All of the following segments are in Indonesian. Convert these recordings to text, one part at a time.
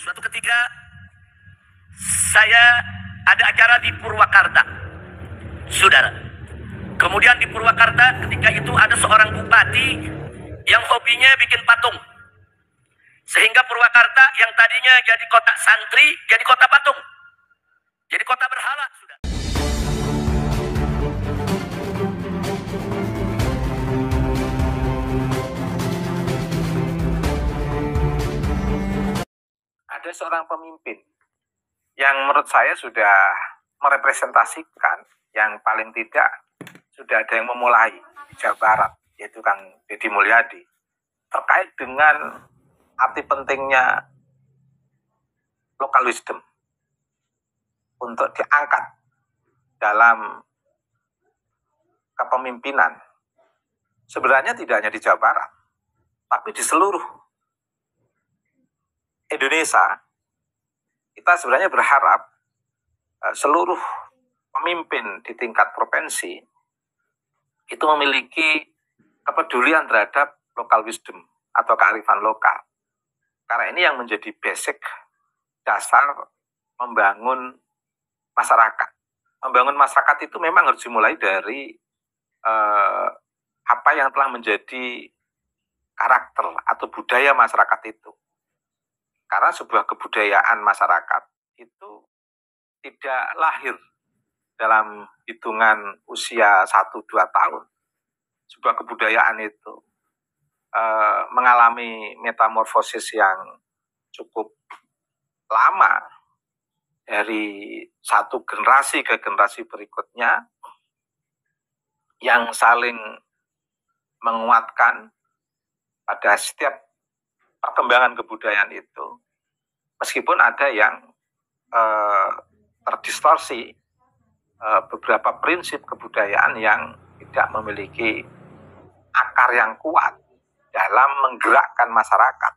Suatu ketika saya ada acara di Purwakarta, saudara. Kemudian di Purwakarta ketika itu ada seorang bupati yang hobinya bikin patung. Sehingga Purwakarta yang tadinya jadi kota santri, jadi kota patung. Jadi kota berhala, saudara. Ada seorang pemimpin yang menurut saya sudah merepresentasikan, yang paling tidak sudah ada yang memulai di Jawa Barat, yaitu Kang Deddy Mulyadi, terkait dengan arti pentingnya local wisdom untuk diangkat dalam kepemimpinan. Sebenarnya tidak hanya di Jawa Barat, tapi di seluruh Indonesia. Kita sebenarnya berharap seluruh pemimpin di tingkat provinsi itu memiliki kepedulian terhadap local wisdom atau kearifan lokal. Karena ini yang menjadi basic dasar membangun masyarakat. Membangun masyarakat itu memang harus dimulai dari apa yang telah menjadi karakter atau budaya masyarakat itu. Karena sebuah kebudayaan masyarakat itu tidak lahir dalam hitungan usia 1-2 tahun. Sebuah kebudayaan itu mengalami metamorfosis yang cukup lama dari satu generasi ke generasi berikutnya, yang saling menguatkan pada setiap perkembangan kebudayaan itu, meskipun ada yang terdistorsi, beberapa prinsip kebudayaan yang tidak memiliki akar yang kuat dalam menggerakkan masyarakat,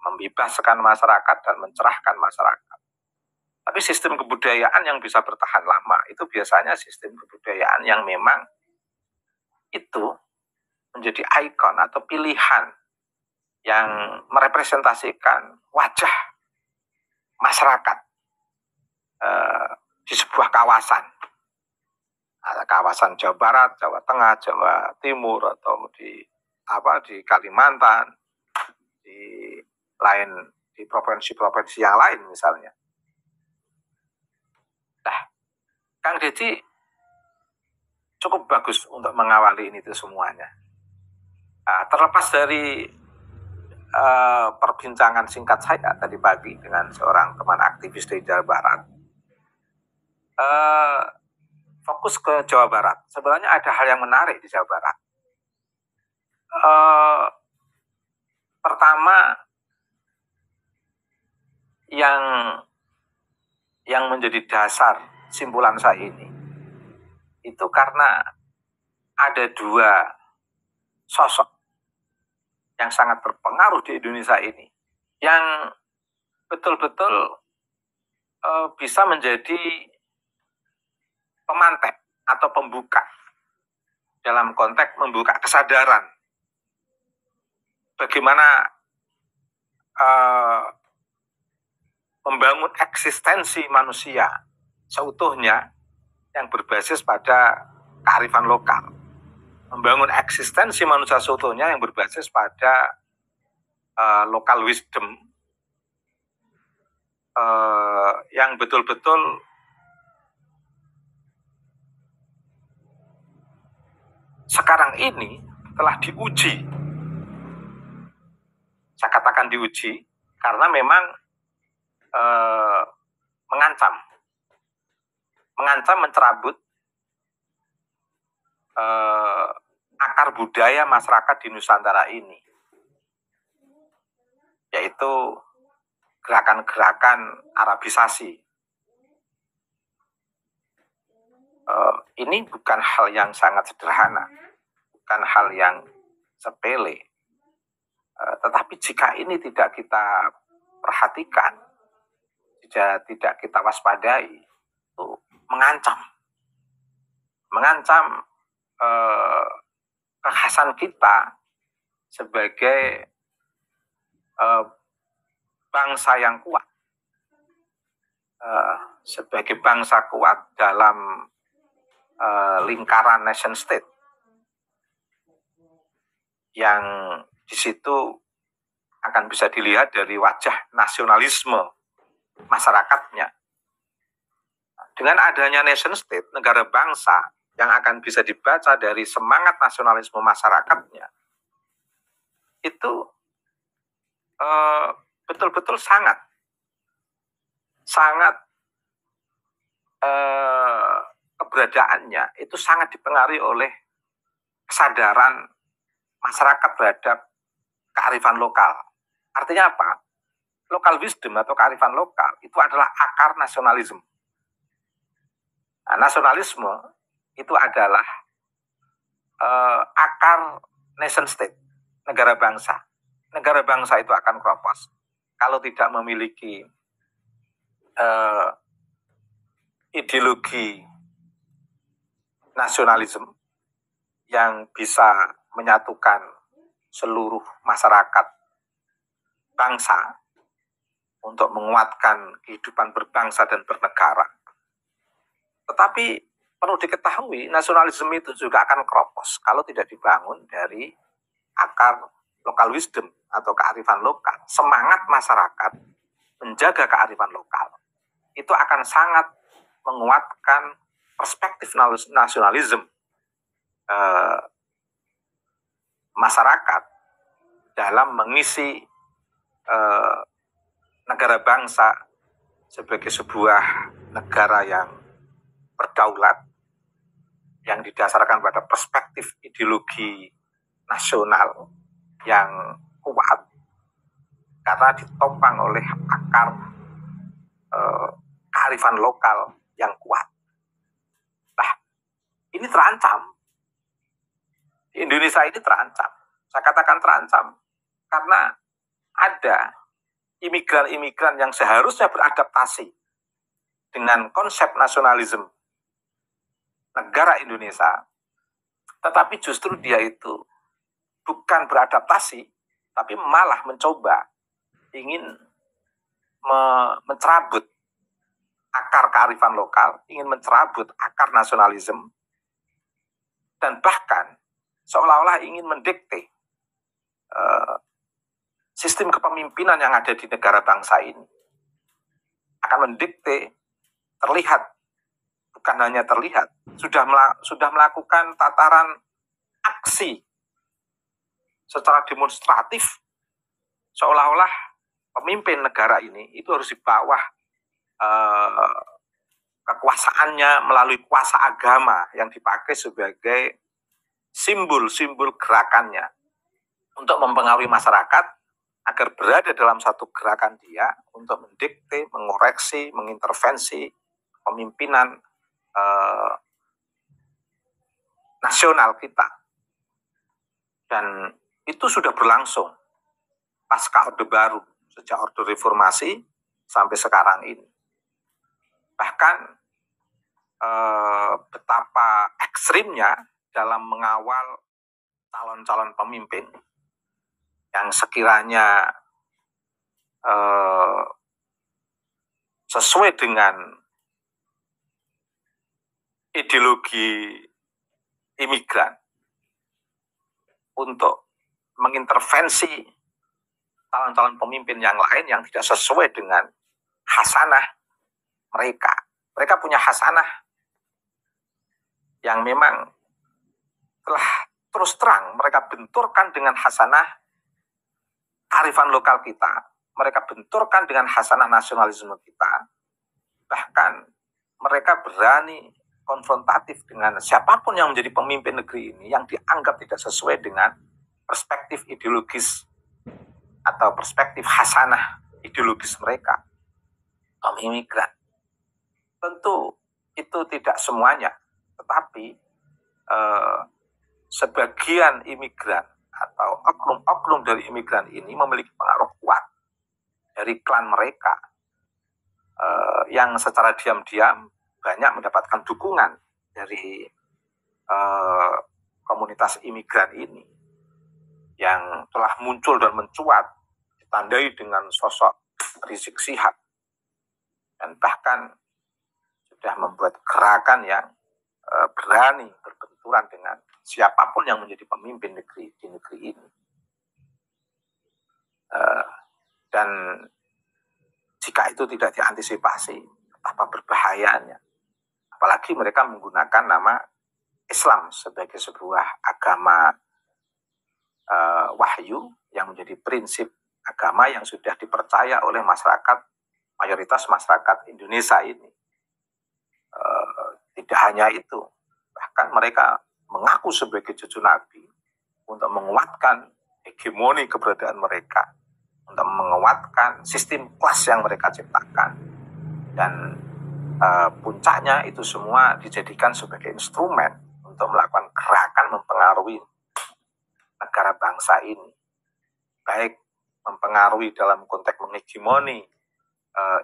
membebaskan masyarakat dan mencerahkan masyarakat. Tapi sistem kebudayaan yang bisa bertahan lama itu biasanya sistem kebudayaan yang memang itu menjadi ikon atau pilihan yang merepresentasikan wajah masyarakat di sebuah kawasan. Ada kawasan Jawa Barat, Jawa Tengah, Jawa Timur, atau di Kalimantan, di provinsi-provinsi yang lain misalnya. Nah, Kang Deddy cukup bagus untuk mengawali ini itu semuanya. Terlepas dari perbincangan singkat saya tadi pagi dengan seorang teman aktivis di Jawa Barat, fokus ke Jawa Barat. Sebenarnya ada hal yang menarik di Jawa Barat. Pertama, yang menjadi dasar simpulan saya ini itu karena ada dua sosok yang sangat berpengaruh di Indonesia ini, yang betul-betul bisa menjadi pemantik atau pembuka dalam konteks membuka kesadaran bagaimana membangun eksistensi manusia seutuhnya yang berbasis pada kearifan lokal. Membangun eksistensi manusia seutuhnya yang berbasis pada local wisdom yang betul-betul sekarang ini telah diuji. Saya katakan diuji karena memang mengancam mencerabut akar budaya masyarakat di Nusantara ini, yaitu gerakan-gerakan Arabisasi. Ini bukan hal yang sangat sederhana, bukan hal yang sepele, tetapi jika ini tidak kita perhatikan, tidak kita waspadai, itu mengancam kekhasan kita sebagai bangsa yang kuat, sebagai bangsa kuat dalam lingkaran nation state, yang di situ akan bisa dilihat dari wajah nasionalisme masyarakatnya. Dengan adanya nation state, negara bangsa, yang akan bisa dibaca dari semangat nasionalisme masyarakatnya, itu betul-betul sangat keberadaannya itu sangat dipengaruhi oleh kesadaran masyarakat terhadap kearifan lokal. Artinya apa? Local wisdom atau kearifan lokal itu adalah akar nasionalisme. Nah, nasionalisme itu adalah akar nation state, negara bangsa. Negara bangsa itu akan kropos kalau tidak memiliki ideologi nasionalisme yang bisa menyatukan seluruh masyarakat bangsa untuk menguatkan kehidupan berbangsa dan bernegara. Tetapi perlu diketahui, nasionalisme itu juga akan kropos kalau tidak dibangun dari akar local wisdom atau kearifan lokal. Semangat masyarakat menjaga kearifan lokal itu akan sangat menguatkan perspektif nasionalisme masyarakat dalam mengisi negara bangsa sebagai sebuah negara yang berdaulat, yang didasarkan pada perspektif ideologi nasional yang kuat karena ditopang oleh akar kearifan lokal yang kuat. Nah, ini terancam. Di Indonesia ini terancam. Saya katakan terancam karena ada imigran-imigran yang seharusnya beradaptasi dengan konsep nasionalisme negara Indonesia, tetapi justru dia itu bukan beradaptasi, tapi malah mencoba ingin mencerabut akar kearifan lokal, ingin mencerabut akar nasionalisme, dan bahkan seolah-olah ingin mendikte sistem kepemimpinan yang ada di negara bangsa ini. Akan mendikte, terlihat, bukan hanya terlihat, sudah melakukan tataran aksi secara demonstratif, seolah-olah pemimpin negara ini itu harus di bawah kekuasaannya melalui kuasa agama yang dipakai sebagai simbol-simbol gerakannya untuk mempengaruhi masyarakat agar berada dalam satu gerakan dia untuk mendikte, mengoreksi, mengintervensi pemimpinan nasional kita. Dan itu sudah berlangsung pasca Orde Baru, sejak Orde Reformasi sampai sekarang ini. Bahkan betapa ekstrimnya dalam mengawal calon-calon pemimpin yang sekiranya sesuai dengan ideologi imigran untuk mengintervensi calon-calon pemimpin yang lain yang tidak sesuai dengan hasanah mereka. Mereka punya hasanah yang memang telah terus terang mereka benturkan dengan hasanah kearifan lokal kita. Mereka benturkan dengan hasanah nasionalisme kita. Bahkan mereka berani konfrontatif dengan siapapun yang menjadi pemimpin negeri ini yang dianggap tidak sesuai dengan perspektif ideologis atau perspektif hasanah ideologis mereka, kaum imigran. Tentu itu tidak semuanya, tetapi sebagian imigran atau oknum-oknum dari imigran ini memiliki pengaruh kuat dari klan mereka yang secara diam-diam banyak mendapatkan dukungan dari komunitas imigran ini yang telah muncul dan mencuat ditandai dengan sosok Rizik Syihab, dan bahkan sudah membuat gerakan yang berani berbenturan dengan siapapun yang menjadi pemimpin di negeri ini. Dan jika itu tidak diantisipasi, betapa berbahayanya. Apalagi mereka menggunakan nama Islam sebagai sebuah agama wahyu yang menjadi prinsip agama yang sudah dipercaya oleh masyarakat, mayoritas masyarakat Indonesia ini. Tidak hanya itu, bahkan mereka mengaku sebagai cucu Nabi untuk menguatkan hegemoni keberadaan mereka, untuk menguatkan sistem kelas yang mereka ciptakan, dan puncaknya itu semua dijadikan sebagai instrumen untuk melakukan gerakan mempengaruhi negara bangsa ini, baik mempengaruhi dalam konteks menghegemoni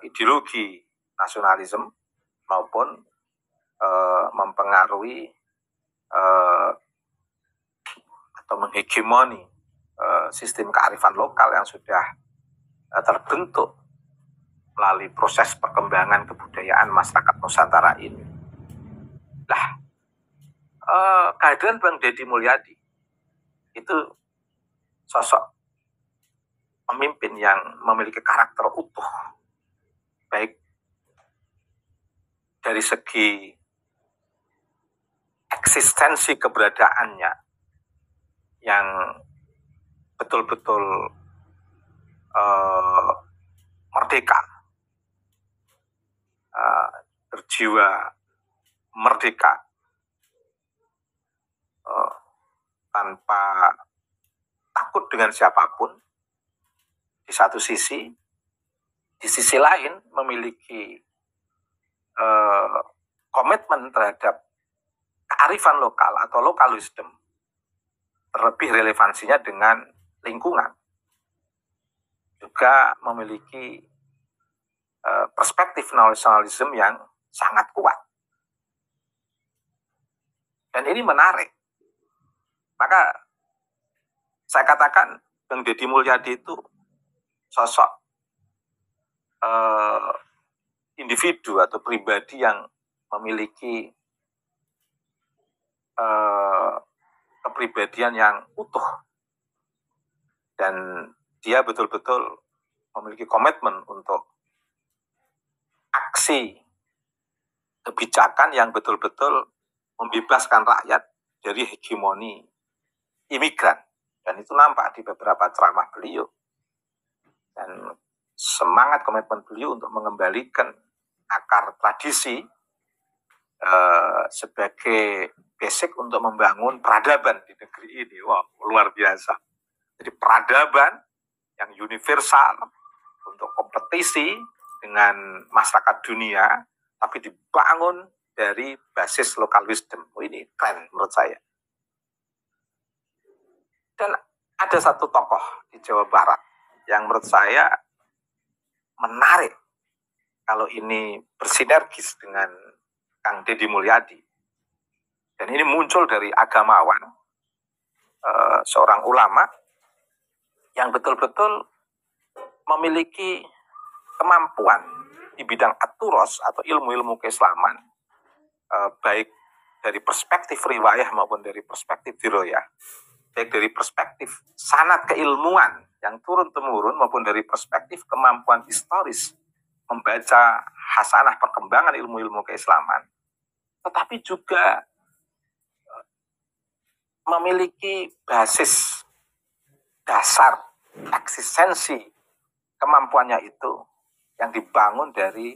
ideologi nasionalisme maupun mempengaruhi atau menghegemoni sistem kearifan lokal yang sudah terbentuk melalui proses perkembangan kebudayaan masyarakat Nusantara ini. Nah, kehadiran Bang Deddy Mulyadi itu sosok pemimpin yang memiliki karakter utuh, baik dari segi eksistensi keberadaannya yang betul-betul merdeka, berjiwa merdeka, tanpa takut dengan siapapun di satu sisi, di sisi lain memiliki komitmen terhadap kearifan lokal atau local wisdom, terlebih relevansinya dengan lingkungan, juga memiliki perspektif nasionalisme yang sangat kuat. Dan ini menarik. Maka saya katakan Bang Deddy Mulyadi itu sosok individu atau pribadi yang memiliki kepribadian yang utuh, dan dia betul-betul memiliki komitmen untuk aksi kebijakan yang betul-betul membebaskan rakyat dari hegemoni imigran, dan itu nampak di beberapa ceramah beliau, dan semangat komitmen beliau untuk mengembalikan akar tradisi sebagai basic untuk membangun peradaban di negeri ini. Wah, luar biasa. Jadi peradaban yang universal untuk kompetisi dengan masyarakat dunia, tapi dibangun dari basis local wisdom. Oh, ini keren menurut saya. Dan ada satu tokoh di Jawa Barat yang menurut saya menarik kalau ini bersinergis dengan Kang Deddy Mulyadi. Dan ini muncul dari agamawan, seorang ulama yang betul-betul memiliki kemampuan di bidang aturos atau ilmu-ilmu keislaman, baik dari perspektif riwayah maupun dari perspektif diroyah, baik dari perspektif sanad keilmuan yang turun-temurun maupun dari perspektif kemampuan historis membaca hasanah perkembangan ilmu-ilmu keislaman, tetapi juga memiliki basis dasar eksistensi kemampuannya itu yang dibangun dari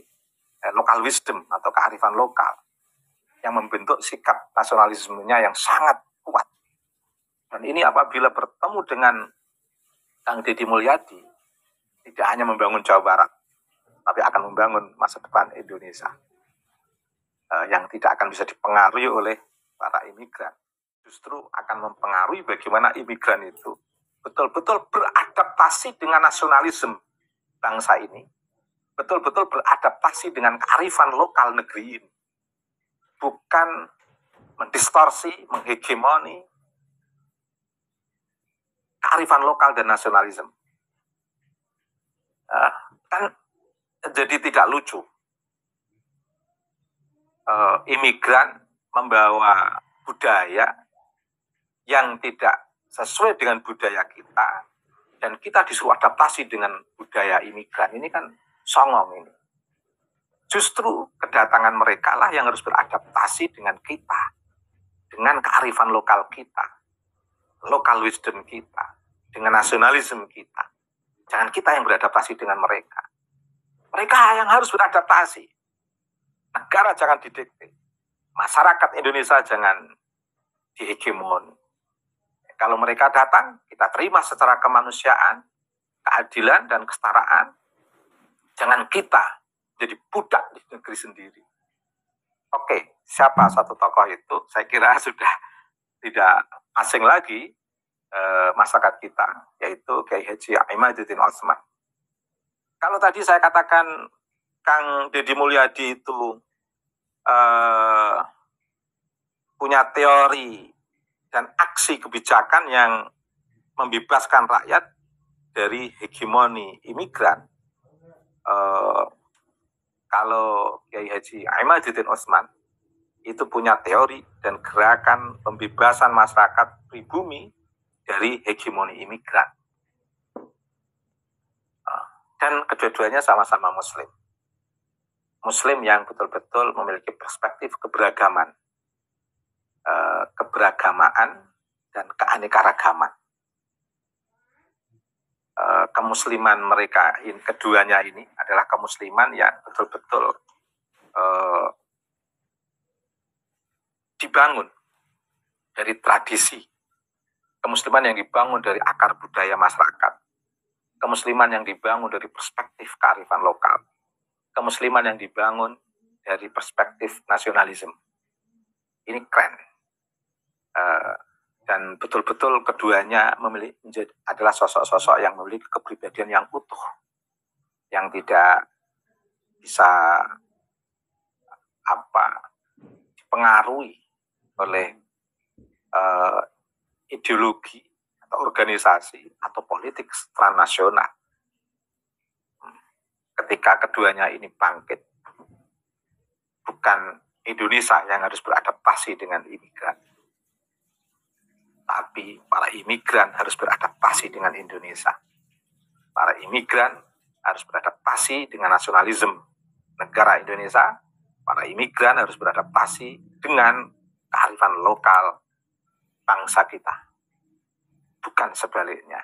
local wisdom atau kearifan lokal yang membentuk sikap nasionalismenya yang sangat kuat. Dan ini apabila bertemu dengan Kang Deddy Mulyadi, tidak hanya membangun Jawa Barat, tapi akan membangun masa depan Indonesia yang tidak akan bisa dipengaruhi oleh para imigran. Justru akan mempengaruhi bagaimana imigran itu betul-betul beradaptasi dengan nasionalisme bangsa ini, betul-betul beradaptasi dengan kearifan lokal negeri ini, bukan mendistorsi, menghegemoni kearifan lokal dan nasionalisme. Kan jadi tidak lucu. Imigran membawa budaya yang tidak sesuai dengan budaya kita, dan kita disuruh adaptasi dengan budaya imigran. Ini kan songong ini. Justru kedatangan mereka lah yang harus beradaptasi dengan kita, dengan kearifan lokal kita, local wisdom kita, dengan nasionalisme kita. Jangan kita yang beradaptasi dengan mereka. Mereka yang harus beradaptasi. Negara jangan didikte. Masyarakat Indonesia jangan dihegemoni. Kalau mereka datang, kita terima secara kemanusiaan, keadilan, dan kesetaraan. Jangan kita jadi budak di negeri sendiri. Oke, siapa satu tokoh itu? Saya kira sudah tidak asing lagi masyarakat kita, yaitu Kiai Haji Imaduddin Otsman. Kalau tadi saya katakan Kang Deddy Mulyadi itu punya teori dan aksi kebijakan yang membebaskan rakyat dari hegemoni imigran. Kalau Kiai Haji Imaduddin Otsman itu punya teori dan gerakan pembebasan masyarakat pribumi dari hegemoni imigran. Dan kedua-duanya sama-sama Muslim. Muslim yang betul-betul memiliki perspektif keberagaman, keberagamaan, dan keanekaragaman. Kemusliman mereka, keduanya ini adalah kemusliman yang betul-betul dibangun dari tradisi, kemusliman yang dibangun dari akar budaya masyarakat, kemusliman yang dibangun dari perspektif kearifan lokal, kemusliman yang dibangun dari perspektif nasionalisme. Ini keren. Dan betul-betul keduanya adalah sosok-sosok yang memiliki kepribadian yang utuh, yang tidak bisa dipengaruhi oleh ideologi atau organisasi atau politik transnasional. Ketika keduanya ini bangkit, bukan Indonesia yang harus beradaptasi dengan imigran, tapi para imigran harus beradaptasi dengan Indonesia. Para imigran harus beradaptasi dengan nasionalisme negara Indonesia. Para imigran harus beradaptasi dengan kearifan lokal bangsa kita. Bukan sebaliknya.